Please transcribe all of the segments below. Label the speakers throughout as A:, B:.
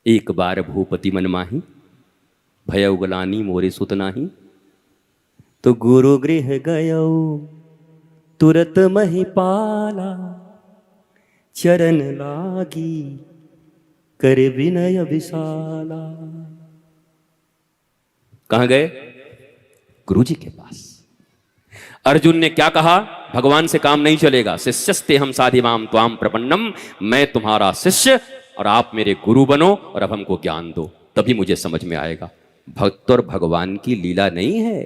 A: एक बार भूपति मन माही, भयउ गलानी मोरे सुत नाही। तो गुरु गृह गयो तुरत महिपाला, चरण लागी कर विनय विशाला। कहां गए? गुरु जी के पास। अर्जुन ने क्या कहा? भगवान से काम नहीं चलेगा। शिष्यस्ते हम साधिमाम त्वाम प्रपन्नम, मैं तुम्हारा शिष्य और आप मेरे गुरु बनो और अब हमको ज्ञान दो, तभी मुझे समझ में आएगा। भक्त और भगवान की लीला नहीं है,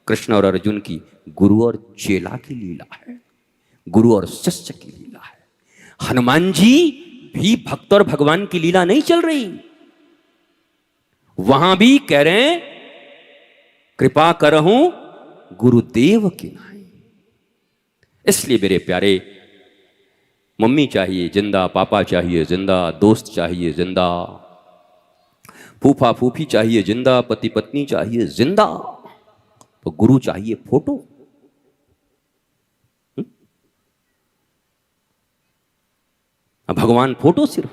A: कृष्ण और अर्जुन की गुरु और चेला की लीला है, गुरु और शिष्य की लीला है। हनुमान जी भी भक्त और भगवान की लीला नहीं चल रही, वहां भी कह रहे हैं कृपा करहूं गुरुदेव की नाई। इसलिए मेरे प्यारे, मम्मी चाहिए जिंदा, पापा चाहिए जिंदा, दोस्त चाहिए जिंदा, फूफा फूफी चाहिए जिंदा, पति पत्नी चाहिए जिंदा, तो गुरु चाहिए फोटो। भगवान फोटो सिर्फ।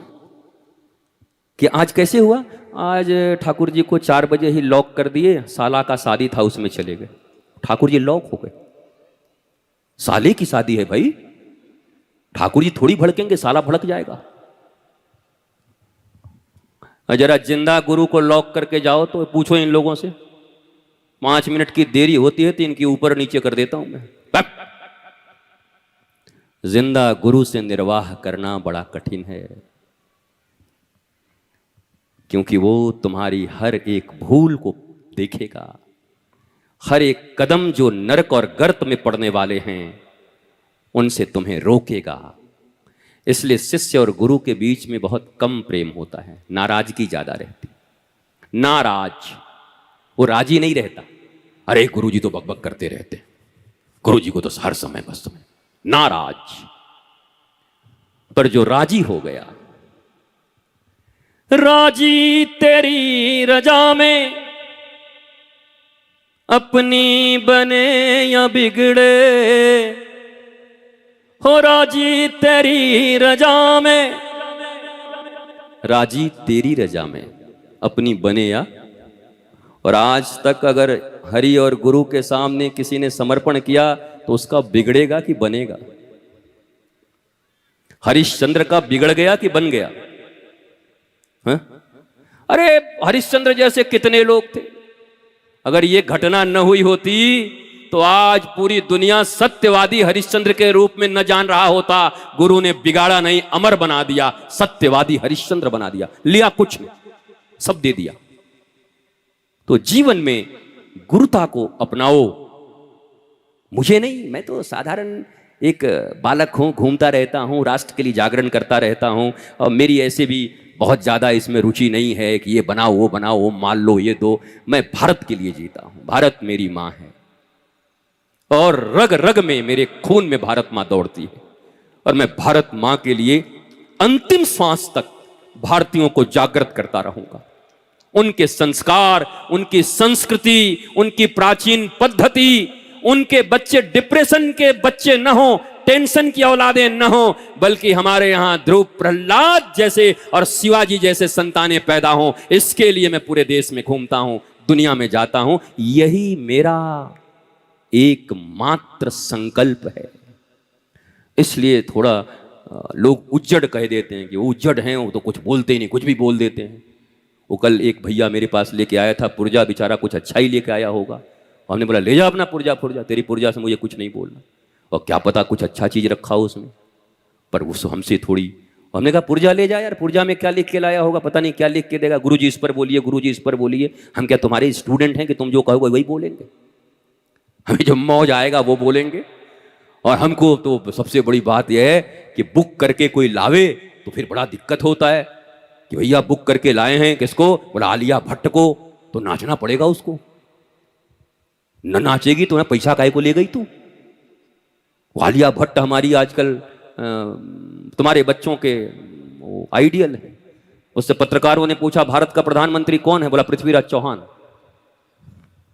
A: कि आज कैसे हुआ? आज ठाकुर जी को 4 बजे ही लॉक कर दिए, साला का शादी था उसमें चले गए, ठाकुर जी लॉक हो गए। साले की शादी है भाई, ठाकुर जी थोड़ी भड़केंगे, साला भड़क जाएगा। जरा जिंदा गुरु को लॉक करके जाओ तो पूछो इन लोगों से, 5 मिनट की देरी होती है तो इनकी ऊपर नीचे कर देता हूं मैं। जिंदा गुरु से निर्वाह करना बड़ा कठिन है, क्योंकि वो तुम्हारी हर एक भूल को देखेगा, हर एक कदम जो नरक और गर्त में पड़ने वाले हैं उनसे तुम्हें रोकेगा। इसलिए शिष्य और गुरु के बीच में बहुत कम प्रेम होता है, नाराजगी ज्यादा रहती। नाराज, वो राजी नहीं रहता। अरे गुरु जी तो बकबक करते रहते, गुरु जी को तो हर समय बस समय। नाराज। पर जो राजी हो गया, राजी तेरी रजा में अपनी बने या बिगड़े, हो राजी तेरी रजा में, राजी तेरी रजा में अपनी बने या। और आज तक अगर हरि और गुरु के सामने किसी ने समर्पण किया तो उसका बिगड़ेगा कि बनेगा? हरिश्चंद्र का बिगड़ गया कि बन गया? हा? अरे हरिश्चंद्र जैसे कितने लोग थे, अगर ये घटना न हुई होती तो आज पूरी दुनिया सत्यवादी हरिश्चंद्र के रूप में न जान रहा होता। गुरु ने बिगाड़ा नहीं, अमर बना दिया, सत्यवादी हरिश्चंद्र बना दिया। लिया कुछ नहीं, सब दे दिया। तो जीवन में गुरुता को अपनाओ। मुझे नहीं, मैं तो साधारण एक बालक हूं, घूमता रहता हूं, राष्ट्र के लिए जागरण करता रहता हूं, और मेरी ऐसे भी बहुत ज़्यादा इसमें रुचि नहीं है कि ये बनाओ वो बनाओ, वो मान लो ये दो। मैं भारत के लिए जीता हूं, भारत मेरी माँ है और रग रग में मेरे खून में भारत माँ दौड़ती है, और मैं भारत माँ के लिए अंतिम श्वास तक भारतीयों को जागृत करता रहूंगा। उनके संस्कार, उनकी संस्कृति, उनकी प्राचीन पद्धति, उनके बच्चे डिप्रेशन के बच्चे न हो, टेंशन की औलादें न हो, बल्कि हमारे यहां ध्रुव प्रहलाद जैसे और शिवाजी जैसे संतानें पैदा हों। इसके लिए मैं पूरे देश में घूमता हूं, दुनिया में जाता हूं। यही मेरा एकमात्र संकल्प है। इसलिए थोड़ा लोग उज्जड़ कह देते हैं कि वो उज्जड़ हैं, वो तो कुछ बोलते ही नहीं, कुछ भी बोल देते हैं। वो कल एक भैया मेरे पास लेके आया था पुर्जा, बेचारा कुछ अच्छा ही लेके आया होगा। हमने बोला ले जा अपना पुर्जा, पुर्जा तेरी पुर्जा से मुझे कुछ नहीं बोलना। और क्या पता कुछ अच्छा चीज रखा हो उसमें, पर उस हमसे थोड़ी। हमने कहा पुर्जा ले जा यार, पुर्जा में क्या लिख के लाया होगा, पता नहीं क्या लिख के देगा। गुरुजी इस पर बोलिए, गुरुजी इस पर बोलिए। हम क्या तुम्हारे स्टूडेंट हैं कि तुम जो कहोगे वही बोलेंगे? हमें जो मौज आएगा वो बोलेंगे। और हमको तो सबसे बड़ी बात यह है कि बुक करके कोई लावे तो फिर बड़ा दिक्कत होता है कि भैया बुक करके लाए हैं किसको? बोला आलिया भट्ट को, तो नाचना पड़ेगा उसको। न नाचेगी तो ना पैसा काहे को ले गई तू? आलिया भट्ट हमारी आजकल तुम्हारे बच्चों के आइडियल है। उससे पत्रकारों ने पूछा भारत का प्रधानमंत्री कौन है? बोला पृथ्वीराज चौहान।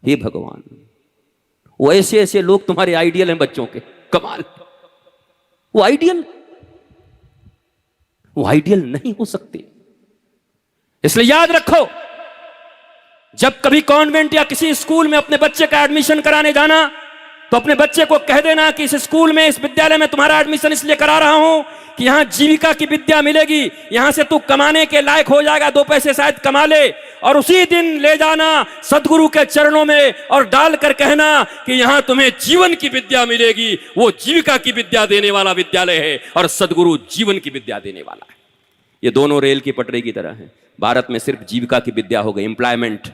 A: हे भगवान, वो ऐसे ऐसे लोग तुम्हारे आइडियल हैं बच्चों के। कमाल। वो आइडियल नहीं हो सकते। इसलिए याद रखो, जब कभी कॉन्वेंट या किसी स्कूल में अपने बच्चे का एडमिशन कराने जाना, तो अपने बच्चे को कह देना कि इस स्कूल में, इस विद्यालय में तुम्हारा एडमिशन इसलिए करा रहा हूं कि यहां जीविका की विद्या मिलेगी, यहां से तू कमाने के लायक हो जाएगा, 2 पैसे शायद कमा ले, और उसी दिन ले जाना सदगुरु के चरणों में और डालकर कहना कि यहां तुम्हें जीवन की विद्या मिलेगी। वो जीविका की विद्या देने वाला विद्यालय है और सदगुरु जीवन की विद्या देने वाला है। ये दोनों रेल की पटरी की तरह है। भारत में सिर्फ जीविका की विद्या हो गई, एम्प्लॉयमेंट,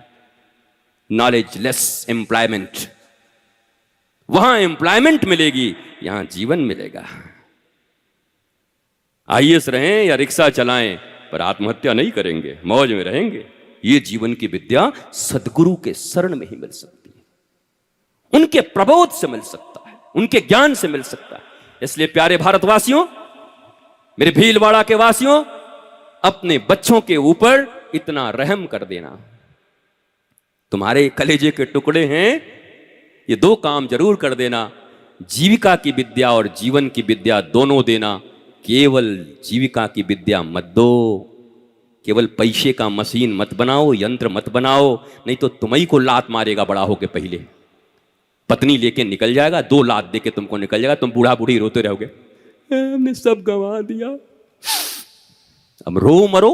A: नॉलेज लेस एम्प्लॉयमेंट। वहां एम्प्लॉयमेंट मिलेगी, यहां जीवन मिलेगा। आईएएस रहें या रिक्शा चलाएं, पर आत्महत्या नहीं करेंगे, मौज में रहेंगे। ये जीवन की विद्या सदगुरु के शरण में ही मिल सकती है, उनके प्रबोध से मिल सकता है, उनके ज्ञान से मिल सकता है। इसलिए प्यारे भारतवासियों, मेरे भीलवाड़ा के वासियों, अपने बच्चों के ऊपर इतना रहम कर देना। तुम्हारे कलेजे के टुकड़े हैं, ये 2 काम जरूर कर देना, जीविका की विद्या और जीवन की विद्या दोनों देना। केवल जीविका की विद्या मत दो, केवल पैसे का मशीन मत बनाओ, यंत्र मत बनाओ, नहीं तो तुम्ही को लात मारेगा बड़ा होके। पहले पत्नी लेके निकल जाएगा, 2 लात देके तुमको निकल जाएगा, तुम बूढ़ा बूढ़ी रोते रहोगे, हमने सब गंवा दिया। अब रो मरो,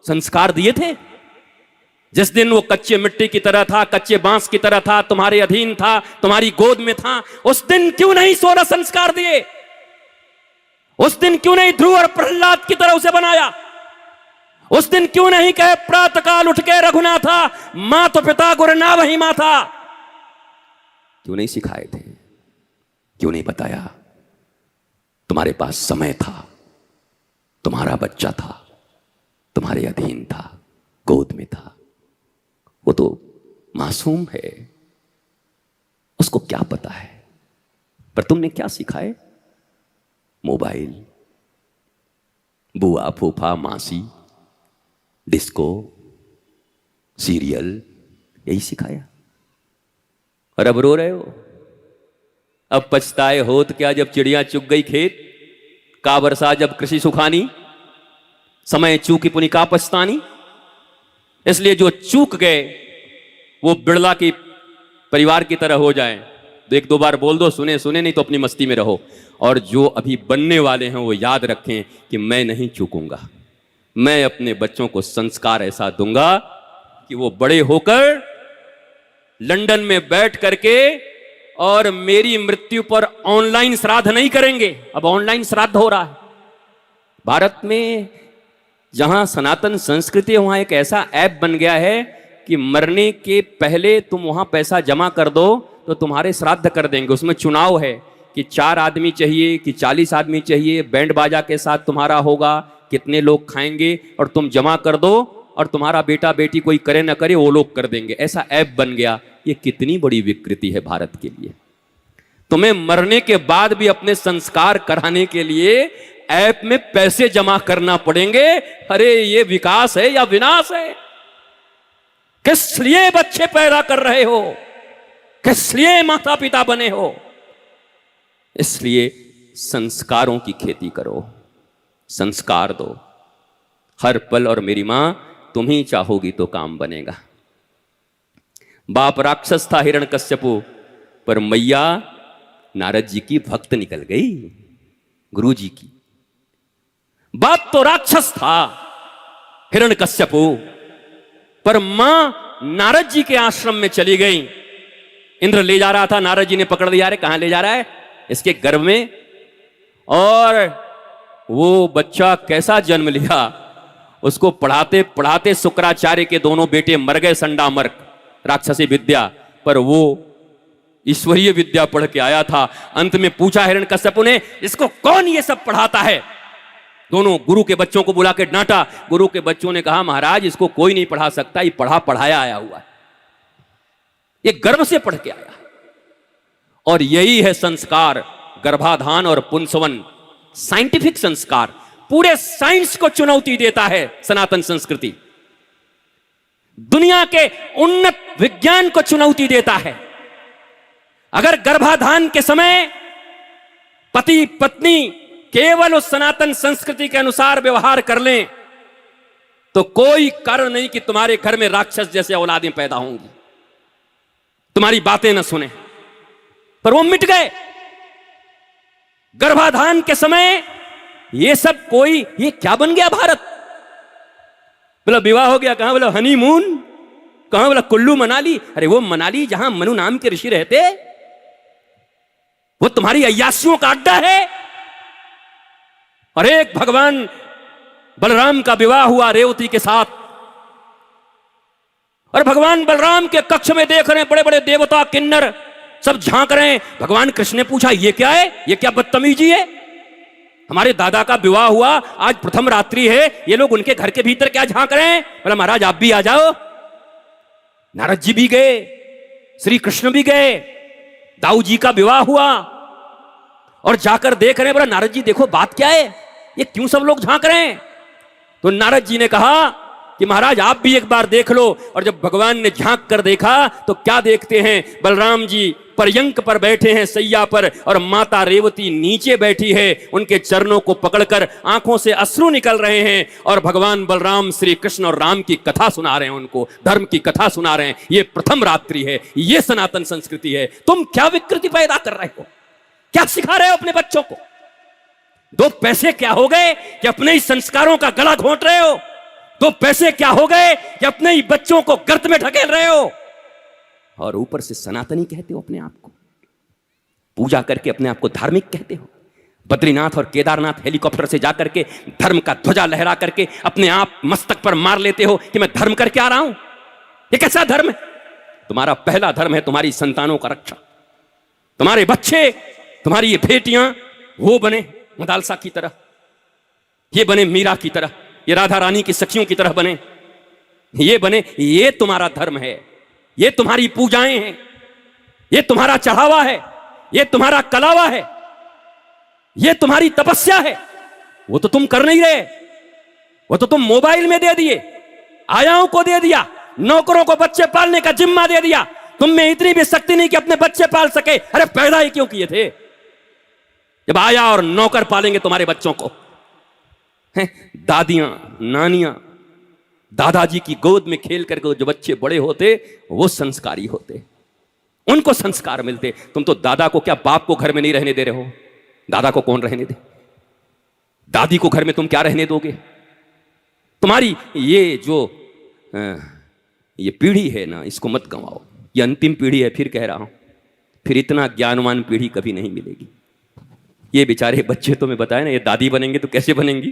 A: संस्कार दिए थे। जिस दिन वो कच्चे मिट्टी की तरह था, कच्चे बांस की तरह था, तुम्हारे अधीन था, तुम्हारी गोद में था, उस दिन क्यों नहीं 16 संस्कार दिए? उस दिन क्यों नहीं ध्रुव और प्रहलाद की तरह उसे बनाया? उस दिन क्यों नहीं कहे प्रातःकाल उठ के रघुनाथा, मां तो पिता गुरु ना वही माता? क्यों नहीं सिखाए थे? क्यों नहीं बताया? तुम्हारे पास समय था, तुम्हारा बच्चा था, तुम्हारे अधीन था, गोद में था। वो तो मासूम है, उसको क्या पता है? पर तुमने क्या सिखाए? मोबाइल, बुआ, फूफा, मासी, डिस्को, सीरियल, यही सिखाया। और अब रो रहे हो। अब पछताए होत क्या, जब चिड़िया चुग गई खेत, का बरसा जब कृषि सुखानी, समय चूकी पुनि का पछतानी। इसलिए जो चूक गए वो बिड़ला की परिवार की तरह हो जाएं। तो 1-2 बार बोल दो, सुने सुने, नहीं तो अपनी मस्ती में रहो। और जो अभी बनने वाले हैं वो याद रखें कि मैं नहीं चूकूंगा, मैं अपने बच्चों को संस्कार ऐसा दूंगा कि वो बड़े होकर लंदन में बैठ करके और मेरी मृत्यु पर ऑनलाइन श्राद्ध नहीं करेंगे। अब ऑनलाइन श्राद्ध हो रहा है भारत में। जहां सनातन संस्कृति है वहां एक ऐसा ऐप बन गया है कि मरने के पहले तुम वहां पैसा जमा कर दो तो तुम्हारे श्राद्ध कर देंगे। उसमें चुनाव है कि 4 आदमी चाहिए कि 40 आदमी चाहिए, बैंड बाजा के साथ तुम्हारा होगा, कितने लोग खाएंगे, और तुम जमा कर दो और तुम्हारा बेटा बेटी कोई करे ना करे वो लोग कर देंगे। ऐसा ऐप बन गया। ये कितनी बड़ी विकृति है भारत के लिए। तुम्हें मरने के बाद भी अपने संस्कार कराने के लिए ऐप में पैसे जमा करना पड़ेंगे। अरे ये विकास है या विनाश है? किस लिए बच्चे पैदा कर रहे हो? किस लिए माता पिता बने हो? इसलिए संस्कारों की खेती करो, संस्कार दो हर पल। और मेरी मां, तुम ही चाहोगी तो काम बनेगा। बाप राक्षस था हिरण्यकश्यपु, पर मैया नारद जी की भक्त निकल गई, गुरु जी की। बाप तो राक्षस था हिरण्यकश्यपु, पर मां नारद जी के आश्रम में चली गई। इंद्र ले जा रहा था, नारद जी ने पकड़ लिया। रे कहां ले जा रहा है? इसके गर्भ में। और वो बच्चा कैसा जन्म लिया, उसको पढ़ाते पढ़ाते शुक्राचार्य के दोनों बेटे मर गए, संडामर्क, राक्षसी विद्या। पर वो ईश्वरीय विद्या पढ़ के आया था। अंत में पूछा हिरण्यकश्यपु ने, इसको कौन ये सब पढ़ाता है? दोनों गुरु के बच्चों को बुला के डांटा। गुरु के बच्चों ने कहा, महाराज इसको कोई नहीं पढ़ा सकता, ये पढ़ा पढ़ाया आया हुआ है, ये गर्भ से पढ़ के आया। और यही है संस्कार, गर्भाधान और पुंसवन, साइंटिफिक संस्कार। पूरे साइंस को चुनौती देता है सनातन संस्कृति, दुनिया के उन्नत विज्ञान को चुनौती देता है। अगर गर्भाधान के समय पति पत्नी केवल उस सनातन संस्कृति के अनुसार व्यवहार कर लें तो कोई कारण नहीं कि तुम्हारे घर में राक्षस जैसे औलादें पैदा होंगी, तुम्हारी बातें न सुने। पर वो मिट गए गर्भाधान के समय। ये सब कोई, ये क्या बन गया भारत? बोला विवाह हो गया, कहां? बोला हनीमून, कहां? बोला कुल्लू मनाली। अरे वो मनाली जहां मनु नाम के ऋषि रहते, वो तुम्हारी अय्यासियों का अड्डा है। और एक भगवान बलराम का विवाह हुआ रेवती के साथ, और भगवान बलराम के कक्ष में देख रहे हैं बड़े बड़े देवता किन्नर सब झांक रहे हैं। भगवान कृष्ण ने पूछा ये क्या है, ये क्या बदतमीजी है? हमारे दादा का विवाह हुआ, आज प्रथम रात्रि है, ये लोग उनके घर के भीतर क्या झांक रहे हैं? बोला महाराज आप भी आ जाओ। नारद जी भी गए, श्री कृष्ण भी गए, दाऊ जी का विवाह हुआ, और जाकर देख रहे हैं। बोला नारद जी देखो बात क्या है, ये क्यों सब लोग झांक रहे हैं? तो नारद जी ने कहा कि महाराज आप भी एक बार देख लो। और जब भगवान ने झांक कर देखा तो क्या देखते हैं? बलराम जी पर्यंक पर बैठे हैं सैया पर, और माता रेवती नीचे बैठी है, उनके चरणों को पकड़कर आंखों से अश्रु निकल रहे हैं, और भगवान बलराम श्री कृष्ण और राम की कथा सुना रहे हैं, उनको धर्म की कथा सुना रहे हैं। ये प्रथम रात्रि है, ये सनातन संस्कृति है। तुम क्या विकृति पैदा कर रहे हो? क्या सिखा रहे हो अपने बच्चों को? दो पैसे क्या हो गए कि अपने ही संस्कारों का गला घोंट रहे हो? दो पैसे क्या हो गए कि अपने ही बच्चों को गर्त में ढकेल रहे हो? और ऊपर से सनातनी कहते हो अपने आप को, पूजा करके अपने आप को धार्मिक कहते हो। बद्रीनाथ और केदारनाथ हेलीकॉप्टर से जाकर के धर्म का ध्वजा लहरा करके अपने आप मस्तक पर मार लेते हो कि मैं धर्म करके आ रहा हूं। ये कैसा धर्म है? तुम्हारा पहला धर्म है तुम्हारी संतानों का रक्षा। तुम्हारे बच्चे, तुम्हारी ये बेटियां वो बने मदालसा की तरह, ये बने मीरा की तरह, ये राधा रानी की सखियों की तरह बने, ये बने। ये तुम्हारा धर्म है, ये तुम्हारी पूजाएं हैं, ये तुम्हारा चढ़ावा है, ये तुम्हारा कलावा है, ये तुम्हारी तपस्या है। वो तो तुम कर नहीं रहे, वो तो तुम मोबाइल में दे दिए, आयाओं को दे दिया, नौकरों को बच्चे पालने का जिम्मा दे दिया। तुम में इतनी भी शक्ति नहीं कि अपने बच्चे पाल सके। अरे पैदा ही क्यों किए थे जब आया और नौकर पालेंगे तुम्हारे बच्चों को? हैं दादियां, नानियां, दादाजी की गोद में खेल करके जो बच्चे बड़े होते वो संस्कारी होते, उनको संस्कार मिलते। तुम तो दादा को क्या, बाप को घर में नहीं रहने दे रहे हो? दादा को कौन रहने दे? दादी को घर में तुम क्या रहने दोगे? तुम्हारी ये जो ये पीढ़ी है ना, इसको मत गंवाओ। ये अंतिम पीढ़ी है, फिर कह रहा हूं, फिर इतना ज्ञानवान पीढ़ी कभी नहीं मिलेगी। ये बेचारे बच्चे तो मैं बताया ना, ये दादी बनेंगे तो कैसे बनेंगी?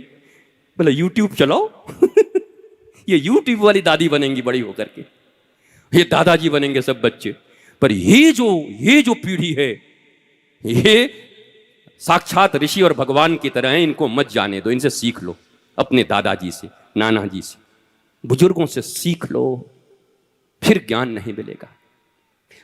A: बोले यूट्यूब चलाओ ये यूट्यूब वाली दादी बनेंगी बड़ी होकर के, ये दादाजी बनेंगे सब बच्चे। पर ये जो पीढ़ी है, ये साक्षात ऋषि और भगवान की तरह है। इनको मत जाने दो, इनसे सीख लो, अपने दादाजी से, नाना जी से, बुजुर्गों से सीख लो, फिर ज्ञान नहीं मिलेगा।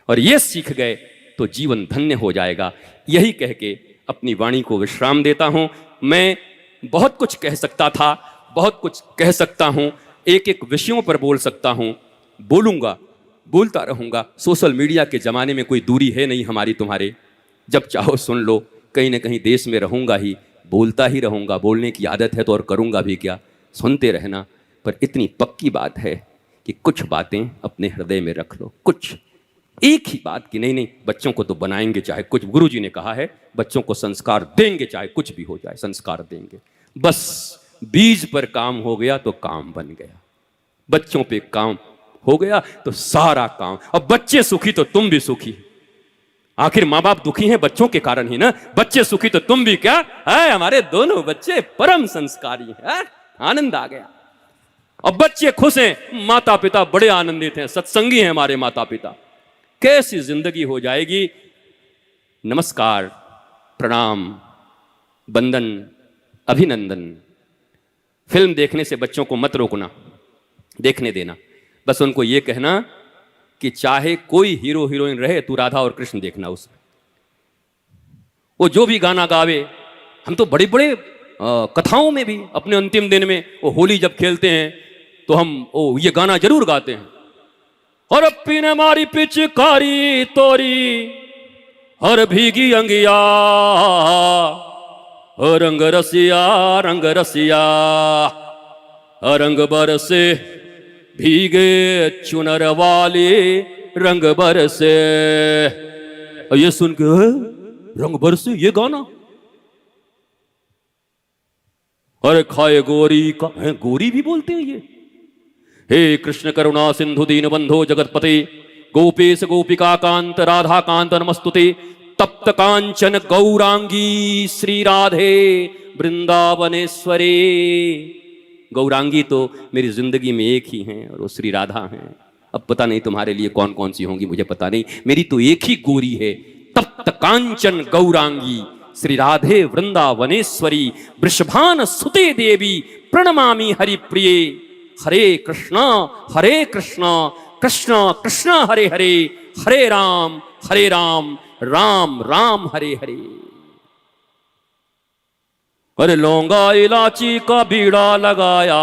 A: और ये सीख गए तो जीवन धन्य हो जाएगा। यही कह के अपनी वाणी को विश्राम देता हूं। मैं बहुत कुछ कह सकता था, बहुत कुछ कह सकता हूं, एक एक विषयों पर बोल सकता हूं, बोलूंगा, बोलता रहूंगा। सोशल मीडिया के जमाने में कोई दूरी है नहीं हमारी तुम्हारे, जब चाहो सुन लो। कहीं ना कहीं देश में रहूंगा ही, बोलता ही रहूंगा, बोलने की आदत है तो और करूंगा भी क्या, सुनते रहना। पर इतनी पक्की बात है कि कुछ बातें अपने हृदय में रख लो, कुछ एक ही बात की नहीं, बच्चों को तो बनाएंगे चाहे कुछ, गुरुजी ने कहा है बच्चों को संस्कार देंगे चाहे कुछ भी हो जाए, संस्कार देंगे। बस बीज पर काम हो गया तो काम बन गया, बच्चों पे काम हो गया तो सारा काम। अब बच्चे सुखी तो तुम भी सुखी। आखिर माँ बाप दुखी हैं बच्चों के कारण ही ना, बच्चे सुखी तो तुम भी क्या है। हमारे दोनों बच्चे परम संस्कारी हैं, आनंद आ गया। अब बच्चे खुश हैं, माता पिता बड़े आनंदित हैं, सत्संगी हैं हमारे माता पिता। कैसी जिंदगी हो जाएगी। नमस्कार, प्रणाम, वंदन, अभिनंदन। फिल्म देखने से बच्चों को मत रोकना, देखने देना। बस उनको ये कहना कि चाहे कोई हीरो हीरोइन रहे, तू राधा और कृष्ण देखना उसमें। वो जो भी गाना गावे, हम तो बड़े बड़े कथाओं में भी अपने अंतिम दिन में वो होली जब खेलते हैं तो हम ये गाना जरूर गाते हैं। और अपी ने मारी पिचकारी तोरी हर भीगी अंगिया, रंग रसिया रंग रसिया। रंग बरसे भीगे चुनर वाले रंग बरसे। ये सुन के रंग बरसे ये गाना, अरे खाए गोरी का है, गोरी भी बोलते हैं ये। हे कृष्ण करुणा सिंधु दीन बंधो जगतपते गोपेश गोपिका कांत राधा कांत नमस्तुते। तप्त कांचन गौरांगी श्री राधे वृंदावनेश्वरे। गौरांगी तो मेरी जिंदगी में एक ही हैं और वो श्री राधा हैं। अब पता नहीं तुम्हारे लिए कौन कौन सी होंगी, मुझे पता नहीं, मेरी तो एक ही गोरी है। तप्त कांचन गौरांगी श्री राधे वृंदावनेश्वरी वृषभान सुते देवी प्रणमामि हरिप्रिये। हरे कृष्ण कृष्ण कृष्ण हरे हरे, हरे राम राम राम हरे हरे। अरे लौंगा इलाची का बीड़ा लगाया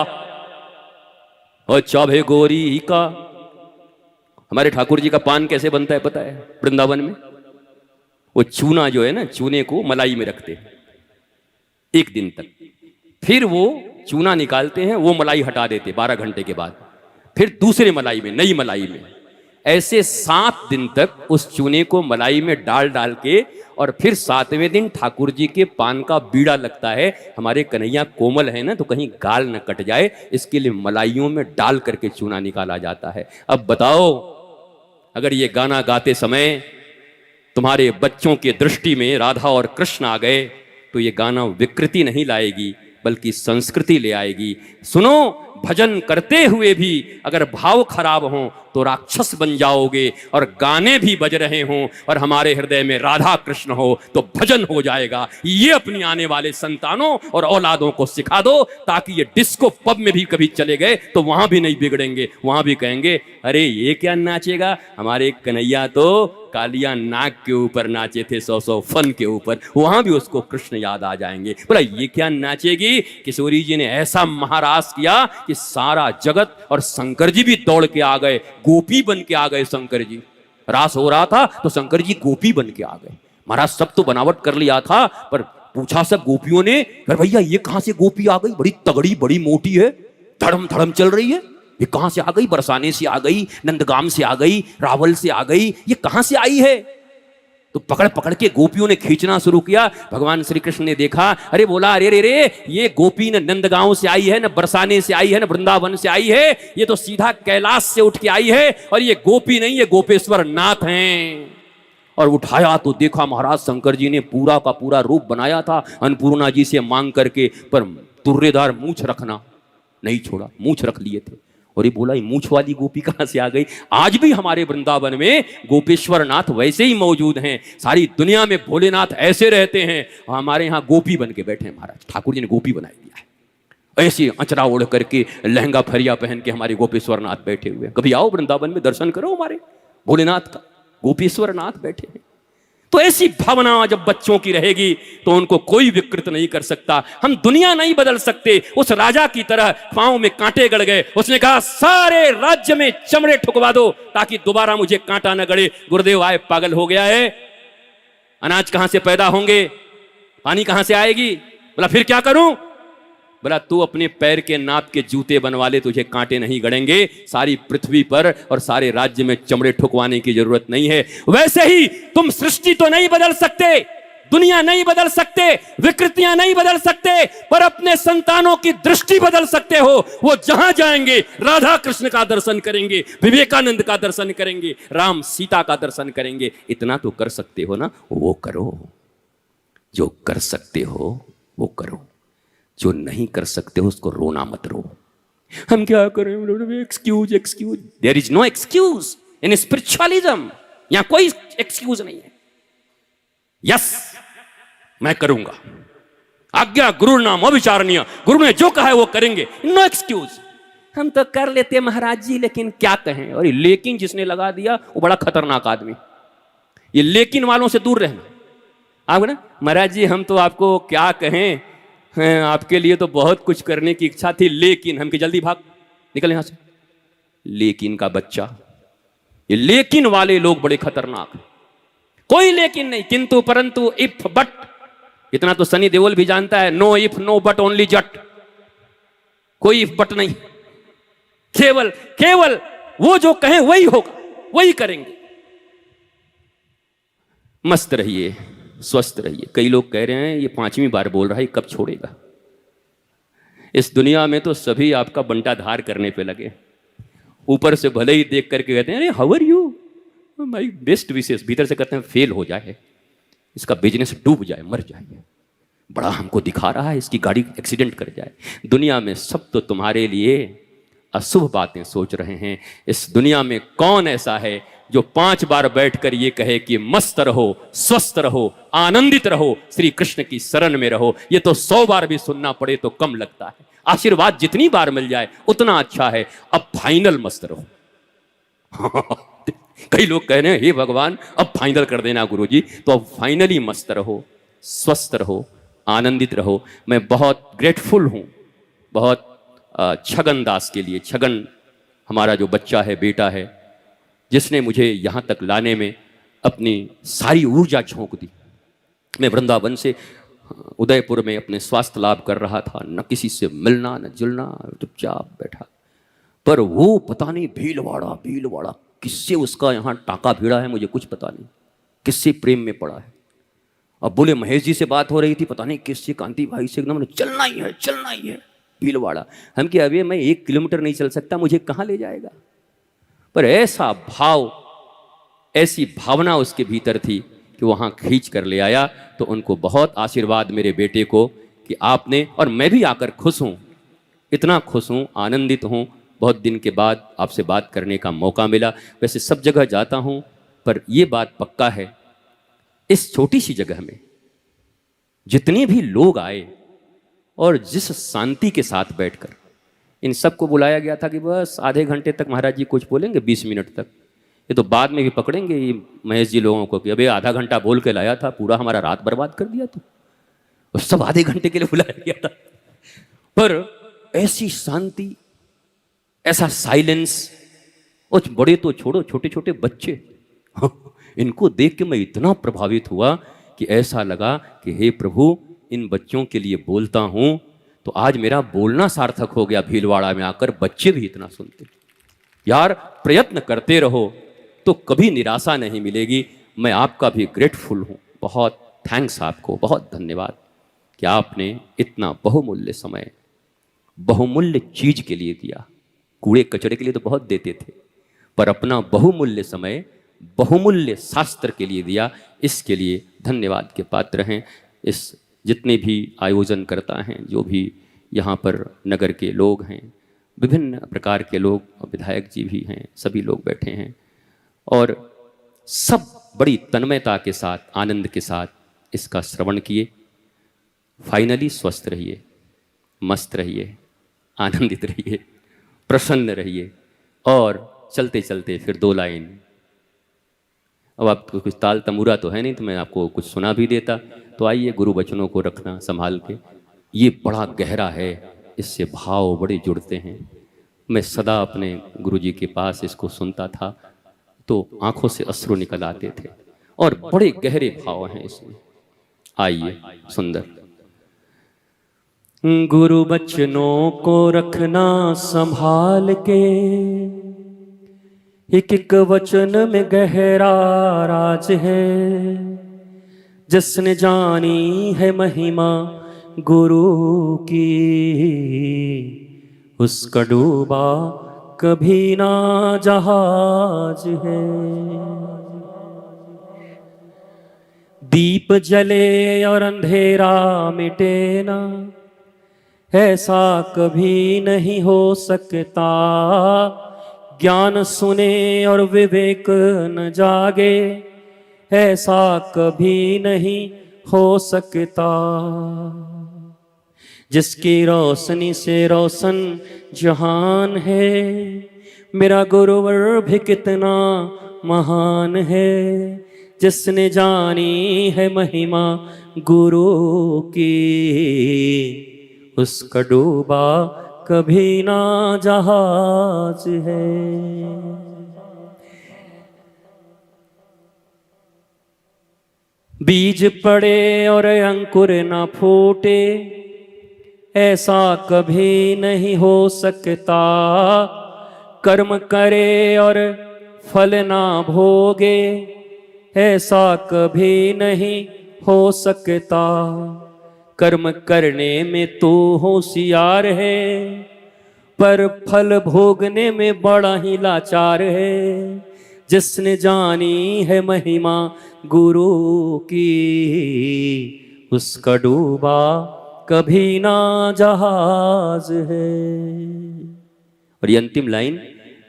A: और चाभे गोरी का। हमारे ठाकुर जी का पान कैसे बनता है पता है वृंदावन में? वो चूना जो है ना, चूने को मलाई में रखते हैं एक दिन तक, फिर वो चूना निकालते हैं, वो मलाई हटा देते 12 घंटे के बाद, फिर दूसरे मलाई में, नई मलाई में, ऐसे 7 दिन तक उस चूने को मलाई में डाल डाल के, और फिर 7वें दिन ठाकुर जी के पान का बीड़ा लगता है। हमारे कन्हैया कोमल है ना, तो कहीं गाल न कट जाए, इसके लिए मलाइयों में डाल करके चूना निकाला जाता है। अब बताओ, अगर ये गाना गाते समय तुम्हारे बच्चों के दृष्टि में राधा और कृष्ण आ गए तो ये गाना विकृति नहीं लाएगी बल्कि संस्कृति ले आएगी। सुनो, भजन करते हुए भी अगर भाव खराब हो तो राक्षस बन जाओगे, और गाने भी बज रहे हों और हमारे हृदय में राधा कृष्ण हो तो भजन हो जाएगा। ये अपनी आने वाले संतानों और औलादों को सिखा दो, ताकि ये डिस्को पब में भी कभी चले गए तो वहां भी नहीं बिगड़ेंगे, वहां भी कहेंगे अरे ये क्या नाचेगा, हमारे कन्हैया तो कालिया नाग के ऊपर नाचे थे, 100 फन के ऊपर, वहां भी उसको कृष्ण याद आ जाएंगे। बोला ये क्या नाचेगी? किशोरी जी ने ऐसा महारास किया कि सारा जगत और शंकर जी भी दौड़ के आ गए, गोपी बन के आ गए। शंकर जी रास हो रहा था तो शंकर जी गोपी बन के आ गए। महाराज सब तो बनावट कर लिया था, पर पूछा सब गोपियों ने, भैया ये कहां से गोपी आ गई? बड़ी तगड़ी, बड़ी मोटी है, धड़म धड़म चल रही है, ये कहां से आ गई? बरसाने से आ गई, नंदगाम से आ गई, रावल से आ गई, ये कहां से आई है? तो पकड़ पकड़ के गोपियों ने खींचना शुरू किया। भगवान श्री कृष्ण ने देखा, अरे बोला अरे रे रे, ये गोपी न नंदगांव से आई है, न बरसाने से आई है, न वृंदावन से आई है, ये तो सीधा कैलाश से उठ के आई है, और ये गोपी नहीं, ये गोपेश्वर नाथ हैं। और उठाया तो देखा महाराज शंकर जी ने पूरा का पूरा रूप बनाया था अन्नपूर्णा जी से मांग करके, पर तुर्रेदार मूछ रखना नहीं छोड़ा, मूछ रख लिए थे। और ये बोला ये मूछ वाली गोपी कहां से आ गई? आज भी हमारे वृंदावन में गोपेश्वर नाथ वैसे ही मौजूद हैं। सारी दुनिया में भोलेनाथ ऐसे रहते हैं, हमारे यहाँ गोपी बन के बैठे हैं। महाराज ठाकुर जी ने गोपी बनाई दिया है, ऐसे अचरा ओढ़ करके, लहंगा फरिया पहन के हमारे गोपेश्वर नाथ बैठे हुए। कभी आओ वृंदावन में, दर्शन करो हमारे भोलेनाथ का, गोपेश्वर नाथ बैठे हैं। तो ऐसी भावना जब बच्चों की रहेगी तो उनको कोई विकृत नहीं कर सकता। हम दुनिया नहीं बदल सकते। उस राजा की तरह पांव में कांटे गड़ गए, उसने कहा सारे राज्य में चमड़े ठुकवा दो ताकि दोबारा मुझे कांटा न गड़े। गुरुदेव आए, पागल हो गया है? अनाज कहां से पैदा होंगे, पानी कहां से आएगी? बोला फिर क्या करूं? बोला तू अपने पैर के नाप के जूते बनवा ले, तुझे कांटे नहीं गड़ेंगे। सारी पृथ्वी पर और सारे राज्य में चमड़े ठुकवाने की जरूरत नहीं है। वैसे ही तुम सृष्टि तो नहीं बदल सकते, दुनिया नहीं बदल सकते, विकृतियां नहीं बदल सकते, पर अपने संतानों की दृष्टि बदल सकते हो। वो जहां जाएंगे राधा कृष्ण का दर्शन करेंगे, विवेकानंद का दर्शन करेंगे, राम सीता का दर्शन करेंगे। इतना तो कर सकते हो ना, वो करो। जो कर सकते हो वो करो, जो नहीं कर सकते हो उसको रोना मत रो। हम क्या करें? Excuse excuse, there is no excuse in spiritualism. यहां कोई एक्सक्यूज नहीं है। यस मैं करूंगा, आज्ञा गुरु नाम अविचारणीय, गुरु ने जो कहा है वो करेंगे, नो एक्सक्यूज। हम तो कर लेते महाराज जी, लेकिन क्या कहें। और लेकिन जिसने लगा दिया वो बड़ा खतरनाक आदमी। ये लेकिन वालों से दूर रहना। आप ना महाराज जी हम तो आपको क्या कहें, आपके लिए तो बहुत कुछ करने की इच्छा थी, लेकिन हम कि जल्दी भाग निकल यहां से। लेकिन का बच्चा, ये लेकिन वाले लोग बड़े खतरनाक हैं। कोई लेकिन नहीं, किंतु परंतु, इफ बट, इतना तो सनी देओल भी जानता है। No if no but only Jatt. कोई पट नहीं, केवल केवल वो जो कहें वही होगा, वही करेंगे। मस्त रहिए, स्वस्थ रहिए। कई लोग कह रहे हैं ये 5वीं बार बोल रहा है, कब छोड़ेगा। इस दुनिया में तो सभी आपका बंटाधार करने पे लगे। ऊपर से भले ही देख करके कहते हैं अरे how are you, my best wishes, भीतर से कहते हैं फेल हो जाए, इसका बिजनेस डूब जाए, मर जाए, बड़ा हमको दिखा रहा है, इसकी गाड़ी एक्सीडेंट कर जाए। दुनिया में सब तो तुम्हारे लिए अशुभ बातें सोच रहे हैं। इस दुनिया में कौन ऐसा है जो 5 बार बैठकर ये कहे कि मस्त रहो, स्वस्थ रहो, आनंदित रहो, श्री कृष्ण की शरण में रहो। ये तो 100 बार भी सुनना पड़े तो कम लगता है। आशीर्वाद जितनी बार मिल जाए उतना अच्छा है। अब फाइनल मस्त रहो। कई लोग कह रहे हैं हे भगवान अब फाइनल कर देना गुरुजी, तो अब फाइनली मस्त रहो, स्वस्थ रहो, आनंदित रहो। मैं बहुत ग्रेटफुल हूँ, बहुत छगन दास के लिए। छगन हमारा जो बच्चा है, बेटा है, जिसने मुझे यहाँ तक लाने में अपनी सारी ऊर्जा झोंक दी। मैं वृंदावन से उदयपुर में अपने स्वास्थ्य लाभ कर रहा था, न किसी से मिलना न जुलना, चुपचाप बैठा। पर वो पता नहीं भीलवाड़ा किससे उसका यहाँ टाका भिड़ा है, मुझे कुछ पता नहीं, किससे प्रेम में पड़ा है। अब बोले महेश जी से बात हो रही थी, पता नहीं किससे, कांति भाई से, एकदम चलना ही है भीलवाड़ा। हम कि अभी मैं 1 किलोमीटर नहीं चल सकता, मुझे कहाँ ले जाएगा। पर ऐसा भाव, ऐसी भावना उसके भीतर थी कि वहाँ खींच कर ले आया। तो उनको बहुत आशीर्वाद मेरे बेटे को कि आपने, और मैं भी आकर खुश हूँ, इतना खुश हूँ, आनंदित हूँ। बहुत दिन के बाद आपसे बात करने का मौका मिला। वैसे सब जगह जाता हूँ, पर यह बात पक्का है, इस छोटी सी जगह में जितने भी लोग आए और जिस शांति के साथ बैठकर, इन सबको बुलाया गया था कि बस आधे घंटे तक महाराज जी कुछ बोलेंगे, 20 मिनट तक। ये तो बाद में भी पकड़ेंगे ये महेश जी लोगों को कि अबे आधा घंटा बोल के लाया था, पूरा हमारा रात बर्बाद कर दिया। तो और सब आधे घंटे के लिए बुलाया गया था। पर ऐसी शांति, ऐसा साइलेंस, और बड़े तो छोड़ो, छोटे छोटे बच्चे, इनको देख के मैं इतना प्रभावित हुआ कि ऐसा लगा कि हे प्रभु, इन बच्चों के लिए बोलता हूं तो आज मेरा बोलना सार्थक हो गया। भीलवाड़ा में आकर बच्चे भी इतना सुनते। यार प्रयत्न करते रहो तो कभी निराशा नहीं मिलेगी। मैं आपका भी ग्रेटफुल हूं, बहुत थैंक्स आपको, बहुत धन्यवाद कि आपने इतना बहुमूल्य समय बहुमूल्य चीज के लिए दिया। कूड़े कचरे के लिए तो बहुत देते थे, पर अपना बहुमूल्य समय बहुमूल्य शास्त्र के लिए दिया। इसके लिए धन्यवाद के पात्र हैं। इस जितने भी आयोजन करता हैं, जो भी यहाँ पर नगर के लोग हैं, विभिन्न प्रकार के लोग, विधायक जी भी हैं, सभी लोग बैठे हैं और सब बड़ी तन्मयता के साथ, आनंद के साथ इसका श्रवण किए। फाइनली स्वस्थ रहिए, मस्त रहिए, आनंदित रहिए, प्रसन्न रहिए। और चलते चलते फिर 2 लाइन, अब आपको कुछ ताल तमूरा तो है नहीं, तो मैं आपको कुछ सुना भी देता। तो आइए, गुरु वचनों को रखना संभाल के, ये बड़ा गहरा है, इससे भाव बड़े जुड़ते हैं। मैं सदा अपने गुरु जी के पास इसको सुनता था तो आंखों से अश्रु निकल आते थे और बड़े गहरे भाव हैं इसमें। आइए, सुंदर। गुरु वचनों को रखना संभाल के, एक एक वचन में गहरा राज है। जिसने जानी है महिमा गुरु की, उसका डूबा कभी ना जहाज है। दीप जले और अंधेरा मिटे ना, ऐसा कभी नहीं हो सकता। ज्ञान सुने और विवेक न जागे, ऐसा कभी नहीं हो सकता। जिसकी रोशनी से रोशन जहान है, मेरा गुरुवर भी कितना महान है। जिसने जानी है महिमा गुरु की, उसका डूबा कभी ना जहाज है। बीज पड़े और अंकुर ना फूटे, ऐसा कभी नहीं हो सकता, कर्म करे और फल ना भोगे, ऐसा कभी नहीं हो सकता। कर्म करने में तो होशियार है, पर फल भोगने में बड़ा ही लाचार है। जिसने जानी है महिमा गुरु की, उसका डूबा कभी ना जहाज है। और ये अंतिम लाइन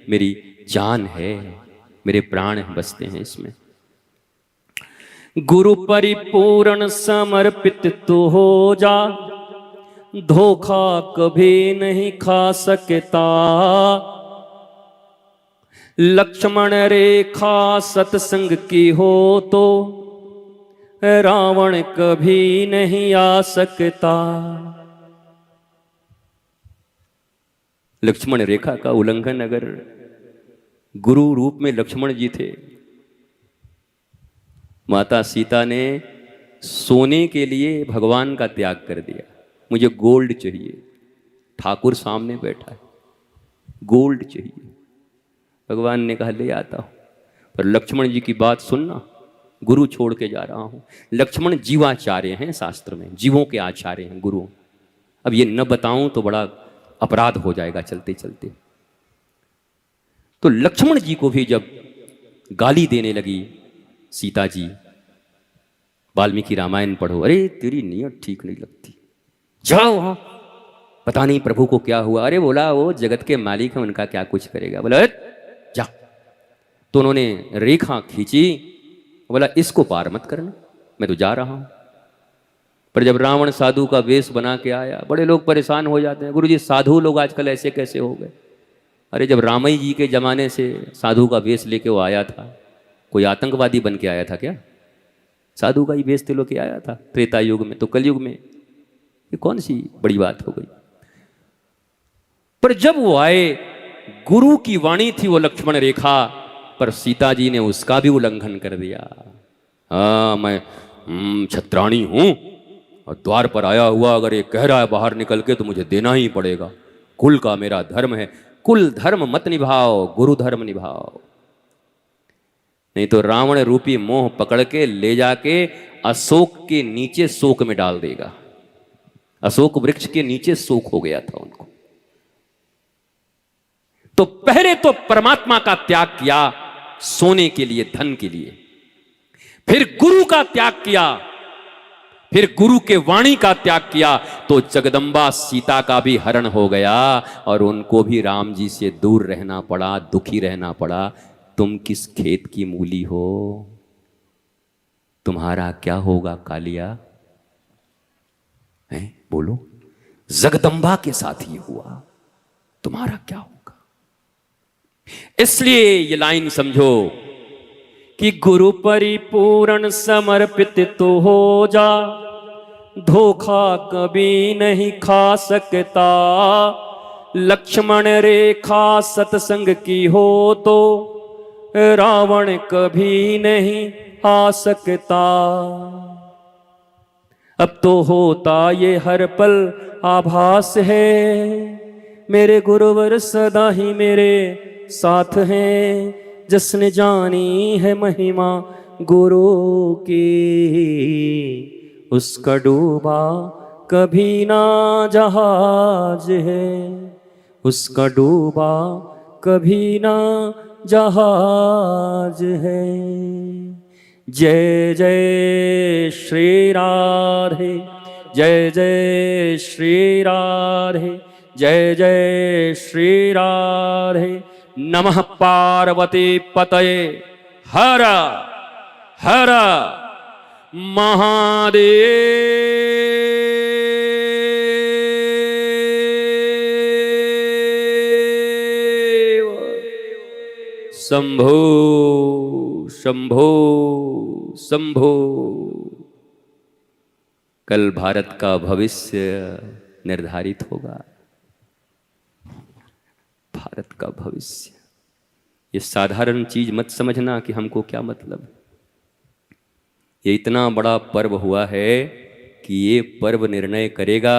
A: मेरी जान है, मेरे प्राण बसते हैं इसमें। गुरु परिपूर्ण समर्पित तो हो जा, धोखा कभी नहीं खा सकता। लक्ष्मण रेखा सत्संग की हो तो रावण कभी नहीं आ सकता। लक्ष्मण रेखा का उल्लंघन, अगर गुरु रूप में लक्ष्मण जी थे, माता सीता ने सोने के लिए भगवान का त्याग कर दिया। मुझे गोल्ड चाहिए, ठाकुर सामने बैठा है, गोल्ड चाहिए। भगवान ने कहा ले आता हूं, पर लक्ष्मण जी की बात सुनना, गुरु छोड़ के जा रहा हूं। लक्ष्मण जीवाचार्य हैं, शास्त्र में जीवों के आचार्य हैं गुरु। अब ये न बताऊं तो बड़ा अपराध हो जाएगा चलते चलते। तो लक्ष्मण जी को भी जब गाली देने लगी सीता जी, वाल्मीकि रामायण पढ़ो, अरे तेरी नीयत ठीक नहीं लगती, जाओ वहां, पता नहीं प्रभु को क्या हुआ। अरे बोला वो जगत के मालिक हैं, उनका क्या कुछ करेगा। बोला जा। तो उन्होंने रेखा खींची, बोला इसको पार मत करना, मैं तो जा रहा हूं। पर जब रावण साधु का वेश बना के आया, बड़े लोग परेशान हो जाते हैं, गुरुजी साधु लोग आजकल ऐसे कैसे हो गए। अरे जब रामई जी के जमाने से साधु का वेश लेके वो आया था, कोई आतंकवादी बन के आया था क्या? साधु का ही वेश तो लेके आया था त्रेता युग में, तो कलयुग में ये कौन सी बड़ी बात हो गई। पर जब वो आए, गुरु की वाणी थी वो लक्ष्मण रेखा, पर सीता जी ने उसका भी उल्लंघन कर दिया। हाँ मैं छत्राणी हूं और द्वार पर आया हुआ अगर ये कह रहा है बाहर निकल के तो मुझे देना ही पड़ेगा, कुल का मेरा धर्म है। कुल धर्म मत निभाओ, गुरु धर्म निभाओ, नहीं तो रावण रूपी मोह पकड़ के ले जाके अशोक के नीचे शोक में डाल देगा। अशोक वृक्ष के नीचे शोक हो गया था उनको। तो पहले तो परमात्मा का त्याग किया सोने के लिए, धन के लिए, फिर गुरु का त्याग किया, फिर गुरु के वाणी का त्याग किया, तो जगदम्बा सीता का भी हरण हो गया और उनको भी राम जी से दूर रहना पड़ा, दुखी रहना पड़ा। तुम किस खेत की मूली हो, तुम्हारा क्या होगा कालिया? है बोलो, जगदम्बा के साथ ही हुआ, तुम्हारा क्या होगा? इसलिए ये लाइन समझो कि गुरु परिपूर्ण समर्पित तो हो जा, धोखा कभी नहीं खा सकता। लक्ष्मण रेखा सत्संग की हो तो रावण कभी नहीं आ सकता। अब तो होता ये हर पल आभास है, मेरे गुरुवर सदा ही मेरे साथ हैं। जिसने जानी है महिमा गुरु की, उसका डूबा कभी ना जहाज है, उसका डूबा कभी ना जहाज है। जय जय श्री राधे, जय जय श्री राधे, जय जय श्री राधे। नमः पार्वती पतये, हर हर महादेव। शंभो शंभो शंभो। कल भारत का भविष्य निर्धारित होगा, भारत का भविष्य। ये साधारण चीज मत समझना कि हमको क्या मतलब। ये इतना बड़ा पर्व हुआ है कि ये पर्व निर्णय करेगा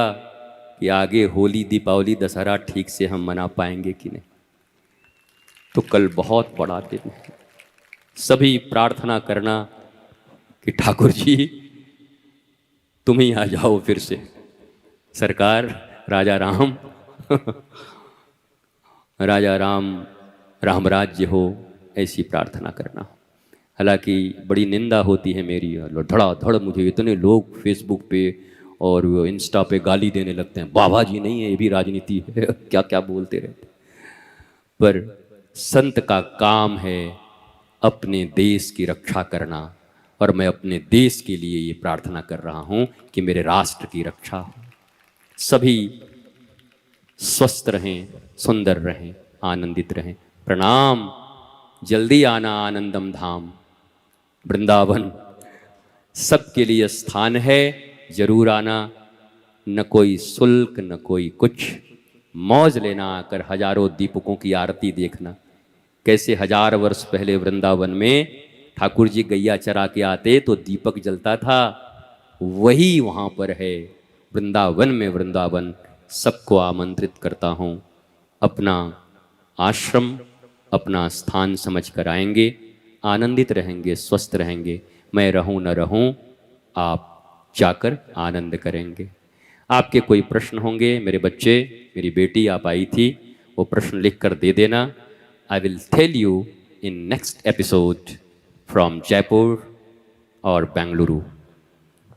A: कि आगे होली, दीपावली, दशहरा ठीक से हम मना पाएंगे कि नहीं। तो कल बहुत बड़ा दिन है। सभी प्रार्थना करना कि ठाकुर जी तुम ही आ जाओ फिर से, सरकार, राजा राम राजा राम, रामराज्य हो, ऐसी प्रार्थना करना। हालांकि बड़ी निंदा होती है मेरी, धड़ाधड़ मुझे इतने लोग फेसबुक पे और इंस्टा पे गाली देने लगते हैं, बाबा जी नहीं है, ये भी राजनीति है क्या क्या बोलते रहते। पर संत का काम है अपने देश की रक्षा करना, और मैं अपने देश के लिए ये प्रार्थना कर रहा हूँ कि मेरे राष्ट्र की रक्षा हो। सभी स्वस्थ रहें, सुंदर रहें, आनंदित रहें। प्रणाम। जल्दी आना आनंदम धाम, वृंदावन सबके लिए स्थान है, जरूर आना। न कोई शुल्क, न कोई कुछ, मौज लेना आकर, हजारों दीपकों की आरती देखना। कैसे 1000 वर्ष पहले वृंदावन में ठाकुर जी गैया चरा के आते तो दीपक जलता था, वही वहाँ पर है वृंदावन में। वृंदावन सबको आमंत्रित करता हूँ, अपना आश्रम, अपना स्थान समझ कर आएंगे, आनंदित रहेंगे, स्वस्थ रहेंगे। मैं रहूं न रहूं, आप जाकर आनंद करेंगे। आपके कोई प्रश्न होंगे, मेरे बच्चे, मेरी बेटी आप आई थी, वो प्रश्न लिख कर दे देना। I will tell you in next episode from Jaipur और बेंगलुरु।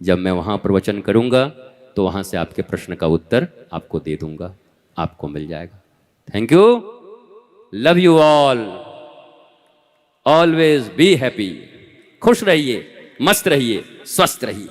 A: जब मैं वहाँ प्रवचन करूँगा तो वहाँ से आपके प्रश्न का उत्तर आपको दे दूँगा, आपको मिल जाएगा। Thank you, love you all, always be happy. खुश रहिए, मस्त रहिए, स्वस्थ रहिए।